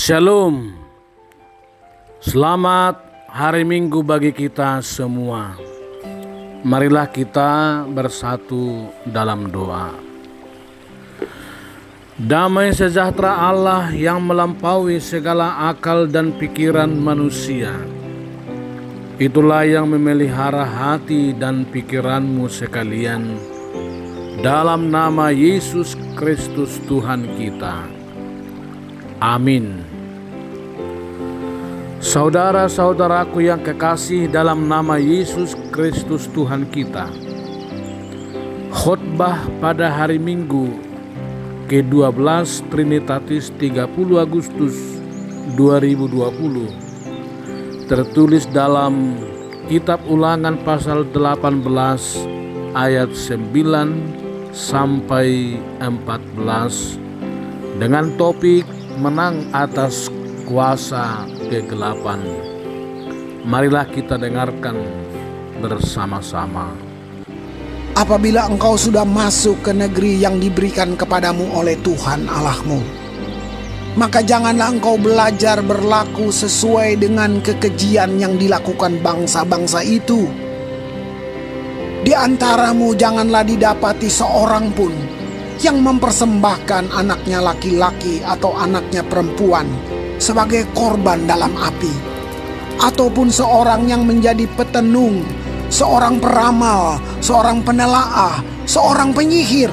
Shalom. Selamat hari Minggu bagi kita semua. Marilah kita bersatu dalam doa. Damai sejahtera Allah yang melampaui segala akal dan pikiran manusia, itulah yang memelihara hati dan pikiranmu sekalian, dalam nama Yesus Kristus Tuhan kita. Amin. Saudara-saudaraku yang kekasih dalam nama Yesus Kristus Tuhan kita, khotbah pada hari Minggu ke-12 Trinitatis 30 Agustus 2020 tertulis dalam Kitab Ulangan pasal 18 ayat 9 sampai 14 dengan topik menang atas kuasa kegelapan. Marilah kita dengarkan bersama-sama. Apabila engkau sudah masuk ke negeri yang diberikan kepadamu oleh Tuhan Allahmu, maka janganlah engkau belajar berlaku sesuai dengan kekejian yang dilakukan bangsa-bangsa itu. Di antaramu janganlah didapati seorang pun yang mempersembahkan anaknya laki-laki atau anaknya perempuan sebagai korban dalam api, ataupun seorang yang menjadi petenung, seorang peramal, seorang penelaah, seorang penyihir,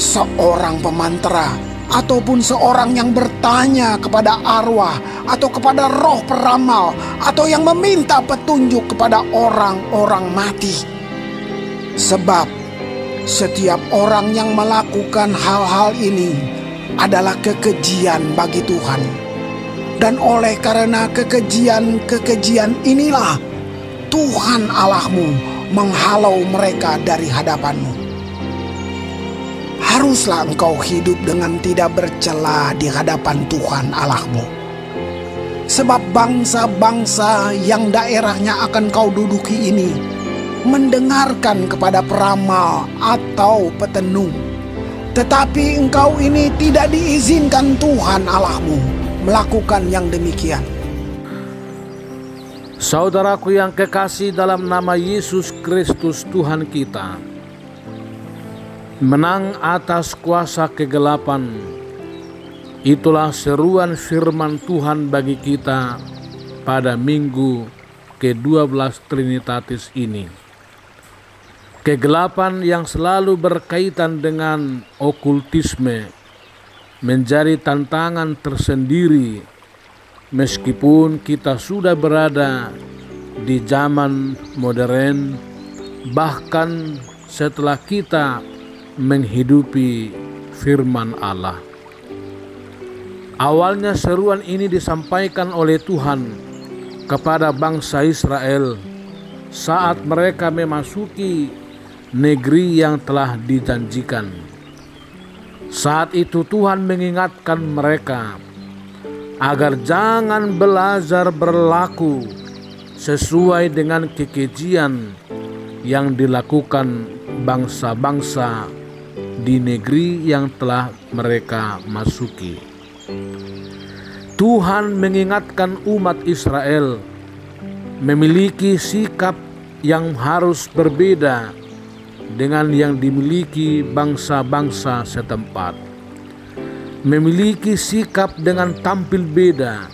seorang pemantera, ataupun seorang yang bertanya kepada arwah atau kepada roh peramal, atau yang meminta petunjuk kepada orang-orang mati. Sebab setiap orang yang melakukan hal-hal ini adalah kekejian bagi Tuhan. Dan oleh karena kekejian inilah Tuhan Allahmu menghalau mereka dari hadapanmu. Haruslah engkau hidup dengan tidak bercela di hadapan Tuhan Allahmu. Sebab bangsa-bangsa yang daerahnya akan kau duduki ini mendengarkan kepada peramal atau petenung, tetapi engkau ini tidak diizinkan Tuhan Allahmu melakukan yang demikian. Saudaraku yang kekasih dalam nama Yesus Kristus Tuhan kita, menang atas kuasa kegelapan, itulah seruan firman Tuhan bagi kita pada Minggu ke-12 Trinitatis ini. Kegelapan yang selalu berkaitan dengan okultisme menjadi tantangan tersendiri meskipun kita sudah berada di zaman modern, bahkan setelah kita menghidupi firman Allah. Awalnya seruan ini disampaikan oleh Tuhan kepada bangsa Israel saat mereka memasuki negeri yang telah dijanjikan. Saat itu Tuhan mengingatkan mereka agar jangan belajar berlaku sesuai dengan kekejian yang dilakukan bangsa-bangsa di negeri yang telah mereka masuki. Tuhan mengingatkan umat Israel memiliki sikap yang harus berbeda dengan yang dimiliki bangsa-bangsa setempat. Memiliki sikap dengan tampil beda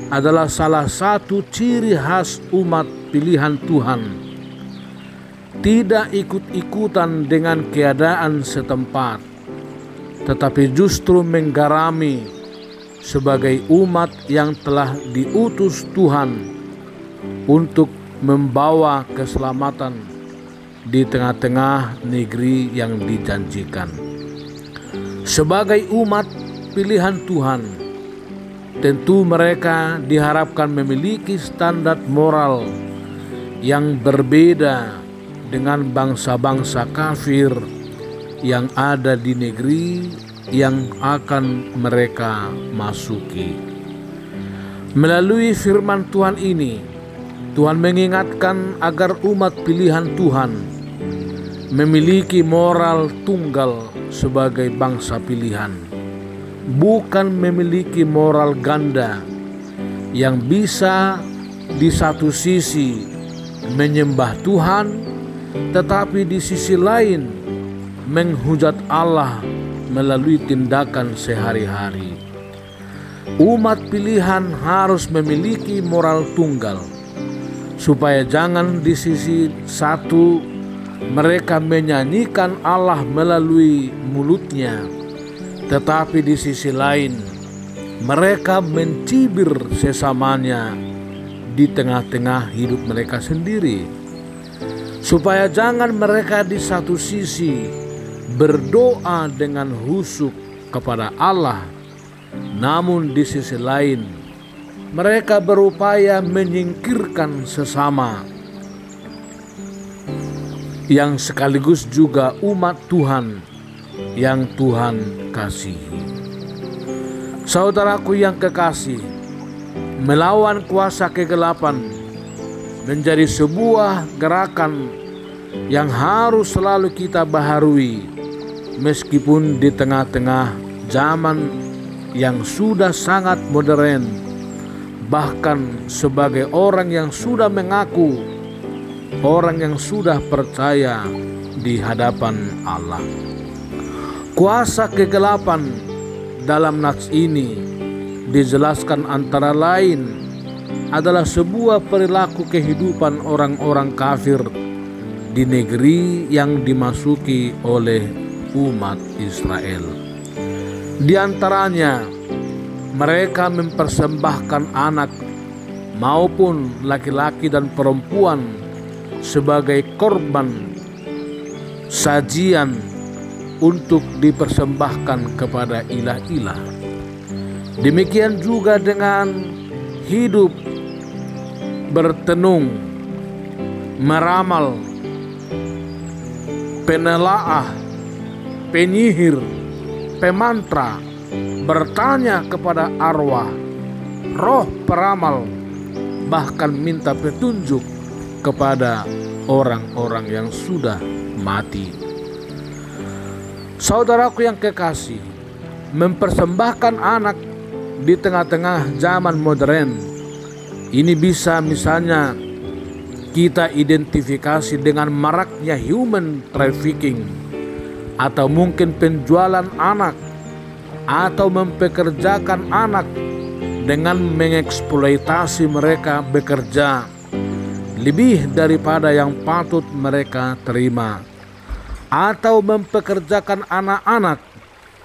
adalah salah satu ciri khas umat pilihan Tuhan. Tidak ikut-ikutan dengan keadaan setempat, tetapi justru menggarami sebagai umat yang telah diutus Tuhan untuk membawa keselamatan di tengah-tengah negeri yang dijanjikan. Sebagai umat pilihan Tuhan, tentu mereka diharapkan memiliki standar moral yang berbeda dengan bangsa-bangsa kafir yang ada di negeri yang akan mereka masuki. Melalui firman Tuhan ini, Tuhan mengingatkan agar umat pilihan Tuhan memiliki moral tunggal sebagai bangsa pilihan, bukan memiliki moral ganda yang bisa di satu sisi menyembah Tuhan, tetapi di sisi lain menghujat Allah melalui tindakan sehari-hari. Umat pilihan harus memiliki moral tunggal, supaya jangan di sisi satu mereka menyanyikan Allah melalui mulutnya, tetapi di sisi lain mereka mencibir sesamanya di tengah-tengah hidup mereka sendiri. Supaya jangan mereka di satu sisi berdoa dengan khusyuk kepada Allah, namun di sisi lain mereka berupaya menyingkirkan sesama yang sekaligus juga umat Tuhan yang Tuhan kasihi. Saudaraku yang kekasih, melawan kuasa kegelapan menjadi sebuah gerakan yang harus selalu kita baharui, meskipun di tengah-tengah zaman yang sudah sangat modern. Bahkan sebagai orang yang sudah mengaku orang yang sudah percaya di hadapan Allah. Kuasa kegelapan dalam nats ini dijelaskan antara lain adalah sebuah perilaku kehidupan orang-orang kafir di negeri yang dimasuki oleh umat Israel. Di antaranya, mereka mempersembahkan anak maupun laki-laki dan perempuan sebagai korban sajian untuk dipersembahkan kepada ilah-ilah. Demikian juga dengan hidup bertenung, meramal, penelaah, penyihir, pemantra, bertanya kepada arwah, roh peramal, bahkan minta petunjuk kepada orang-orang yang sudah mati. Saudaraku yang kekasih, mempersembahkan anak di tengah-tengah zaman modern ini bisa misalnya kita identifikasi dengan maraknya human trafficking, atau mungkin penjualan anak, atau mempekerjakan anak dengan mengeksploitasi mereka bekerja lebih daripada yang patut mereka terima, atau mempekerjakan anak-anak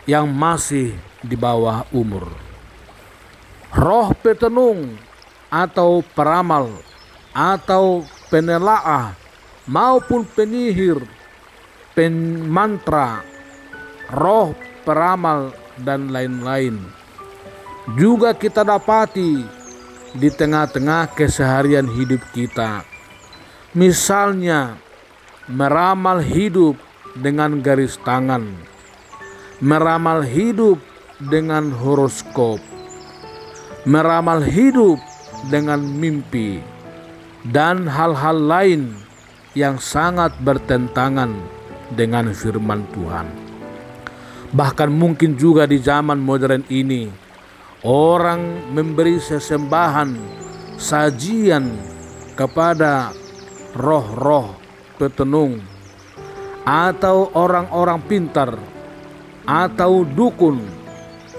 yang masih di bawah umur. Roh petenung atau peramal atau penelaah maupun penyihir, pemantra, roh peramal dan lain-lain juga kita dapati di tengah-tengah keseharian hidup kita. Misalnya meramal hidup dengan garis tangan, meramal hidup dengan horoskop, meramal hidup dengan mimpi, dan hal-hal lain yang sangat bertentangan dengan firman Tuhan. Bahkan mungkin juga di zaman modern ini, orang memberi sesembahan, sajian kepada roh-roh petenung, atau orang-orang pintar, atau dukun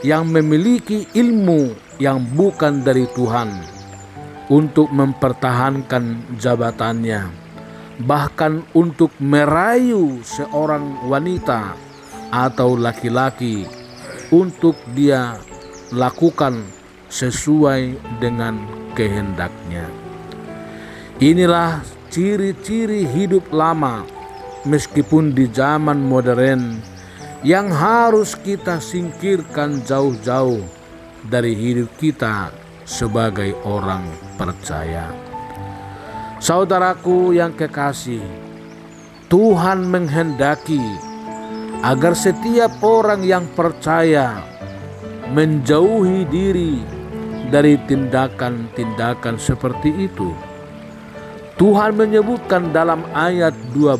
yang memiliki ilmu yang bukan dari Tuhan untuk mempertahankan jabatannya, bahkan untuk merayu seorang wanita atau laki-laki untuk dia lakukan sesuai dengan kehendaknya. Inilah ciri-ciri hidup lama meskipun di zaman modern yang harus kita singkirkan jauh-jauh dari hidup kita sebagai orang percaya. Saudaraku yang kekasih, Tuhan menghendaki agar setiap orang yang percaya menjauhi diri dari tindakan-tindakan seperti itu. Tuhan menyebutkan dalam ayat 12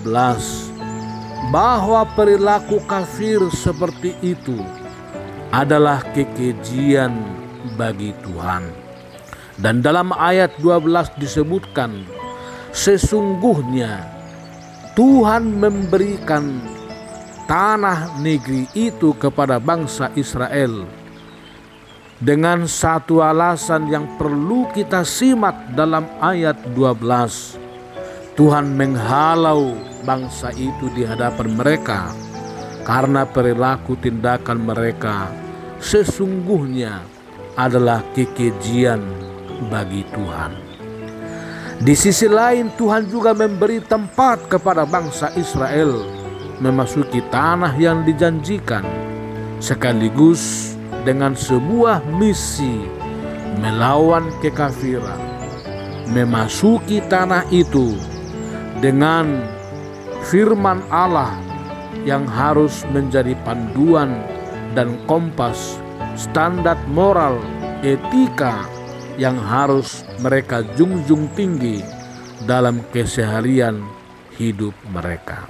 bahwa perilaku kafir seperti itu adalah kekejian bagi Tuhan. Dan dalam ayat 12 disebutkan, sesungguhnya Tuhan memberikan tanah negeri itu kepada bangsa Israel dengan satu alasan yang perlu kita simak dalam ayat 12. Tuhan menghalau bangsa itu di hadapan mereka karena perilaku tindakan mereka sesungguhnya adalah kekejian bagi Tuhan. Di sisi lain, Tuhan juga memberi tempat kepada bangsa Israel memasuki tanah yang dijanjikan, sekaligus dengan sebuah misi melawan kekafiran, memasuki tanah itu dengan firman Allah yang harus menjadi panduan dan kompas, standar moral, etika yang harus mereka junjung tinggi dalam keseharian hidup mereka.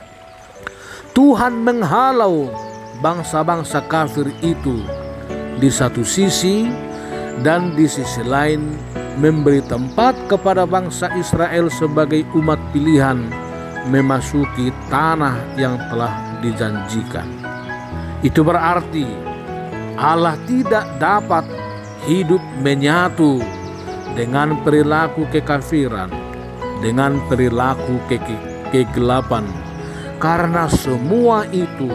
Tuhan menghalau bangsa-bangsa kafir itu di satu sisi, dan di sisi lain memberi tempat kepada bangsa Israel sebagai umat pilihan memasuki tanah yang telah dijanjikan. Itu berarti Allah tidak dapat hidup menyatu dengan perilaku kekafiran, dengan perilaku kegelapan, karena semua itu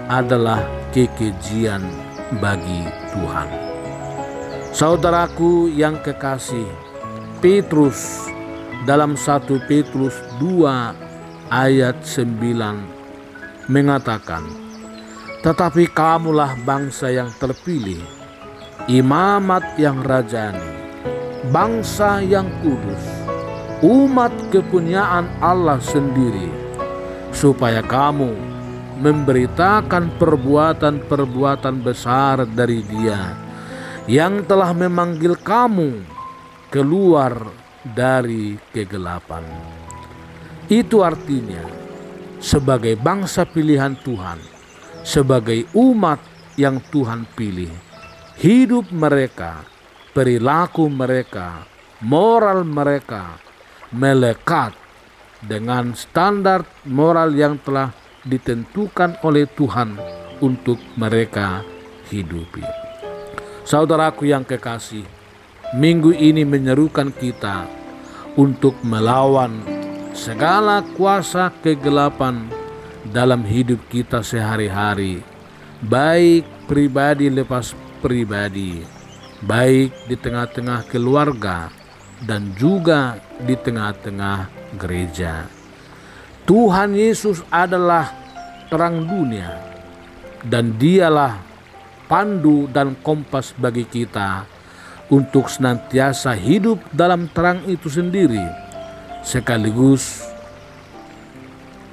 adalah kekejian bagi Tuhan. Saudaraku yang kekasih, Petrus dalam 1 Petrus 2 ayat 9 mengatakan, tetapi kamulah bangsa yang terpilih, imamat yang rajani, bangsa yang kudus, umat kepunyaan Allah sendiri, supaya kamu memberitakan perbuatan-perbuatan besar dari Dia yang telah memanggil kamu keluar dari kegelapan. Itu artinya, sebagai bangsa pilihan Tuhan, sebagai umat yang Tuhan pilih, hidup mereka, perilaku mereka, moral mereka melekat dengan standar moral yang telah ditentukan oleh Tuhan untuk mereka hidupi. Saudaraku yang kekasih, minggu ini menyerukan kita untuk melawan segala kuasa kegelapan dalam hidup kita sehari-hari, baik pribadi lepas pribadi, baik di tengah-tengah keluarga dan juga di tengah-tengah gereja. Tuhan Yesus adalah terang dunia, dan Dialah pandu dan kompas bagi kita untuk senantiasa hidup dalam terang itu sendiri, sekaligus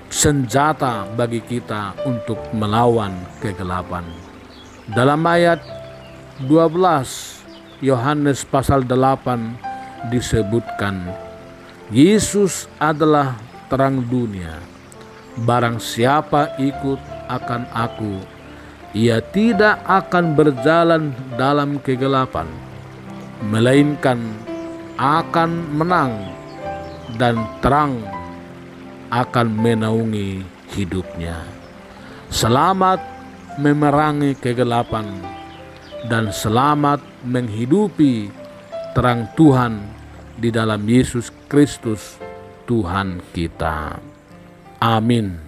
senjata bagi kita untuk melawan kegelapan. Dalam ayat 12 Yohanes pasal 8 disebutkan, Yesus adalah terang dunia. Barang siapa ikut akan Aku, ia tidak akan berjalan dalam kegelapan, melainkan akan menang, dan terang akan menaungi hidupnya. Selamat memerangi kegelapan, dan selamat menghidupi terang Tuhan di dalam Yesus Kristus Tuhan kita. Amin.